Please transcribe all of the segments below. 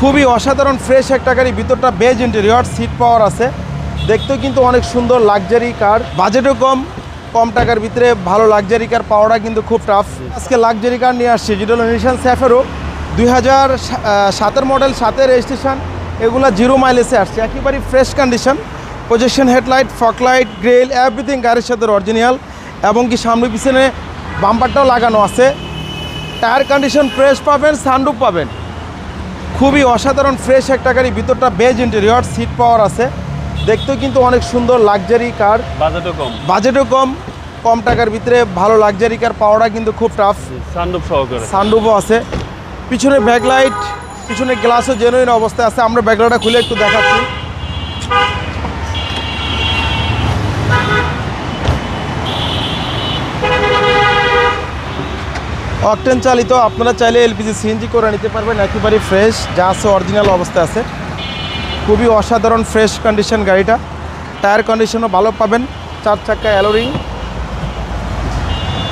খুবই অসাধারণ ফ্রেশ একটা গাড়ি, ভিতরটা বেজ ইন্টেরিয়র, সিট পাওয়ার আছে, দেখতেও কিন্তু অনেক সুন্দর লাক্সারি কার, বাজেটও কম টাকার ভিতরে ভালো লাক্সারি কার পাওয়াটা কিন্তু খুব টাফ। আজকে লাক্সারি কার নিয়ে আসছি, যেটা হলো নিশান স্যাফারো 2007 মডেল, 7 রেজিস্ট্রেশন, এগুলো 0 মাইলেজে আসছে, একেবারে fresh condition, projection headlight, fog light, grill, everything গাড়ির সাথে অরিজিনাল, এবং কি সামনে পিছনে বাম্পারটাও লাগানো আছে। টায়ার কন্ডিশন ফ্রেশ পাবেন, সানরুফ পাবেন, খুবই অসাধারণ ফ্রেশ একটা গাড়ি, ভিতরটা বেজ ইন্টেরিয়র, সিট পাওয়ার আছে, দেখতেও কিন্তু অনেক সুন্দর লাক্সারি কার, বাজেটও কম টাকার ভিতরে ভালো লাক্সারি কার পাওয়াটা কিন্তু খুব টাফ। সানরুফও আছে, পিছনে ব্যাকলাইট, পিছনে গ্লাসও জেনুইন অবস্থায় আছে। আমরা ব্যাকলাইটটা খুলে একটু দেখাচ্ছি। অকটেন চালিত, আপনারা চাইলে এলপিজি সিএনজি করে নিতে পারবেন, একেবারে ফ্রেশ, যা আছে অরিজিনাল অবস্থায় আছে, খুবই অসাধারণ ফ্রেশ কন্ডিশন গাড়িটা। টায়ার কন্ডিশনও ভালো পাবেন, 4 চাকা অ্যালোরিং,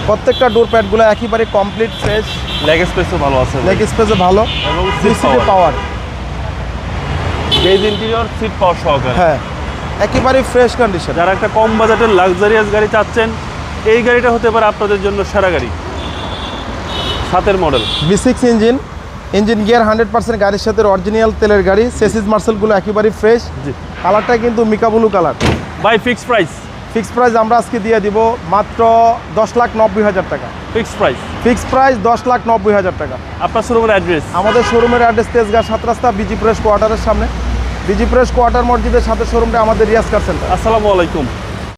প্রত্যেকটা ডোর প্যাডগুলো একেবারে কমপ্লিট ফ্রেশ, লেগ স্পেসও ভালো আছে, লেগ স্পেসও ভালো, এবং seat power, beige interior, seat power সহকারে, হ্যাঁ একেবারে ফ্রেশ কন্ডিশন। যারা একটা কম বাজেটের লাক্সারিয়াস গাড়ি চাচ্ছেন, এই গাড়িটা হতে পারে আপনাদের জন্য সেরা গাড়ি। 7 মডেল, V6 ইঞ্জিন গিয়ার 100% গাড়ির সাথে অরিজিনাল তেলের গাড়ি, সেসিস মার্সেলগুলো একেবারে ফ্রেশ, কালারটা কিন্তু mica blue colour. By fixed price আমরা আজকে দিয়ে দিব মাত্র 10,90,000 টাকা। ফিক্সড প্রাইস 10,90,000 টাকা। আপনার শোরুমের অ্যাড্রেস? আমাদের শোরুমের অ্যাড্রেস তেজগাঁ 7 রাস্তা, বিজি প্রেস কোয়ার্টারের সামনে, বিজি প্রেস কোয়ার্টার মসজিদের সাথে শোরুমটা আমাদের রিয়াজ কার সেন্টার। আসসালামু আলাইকুম।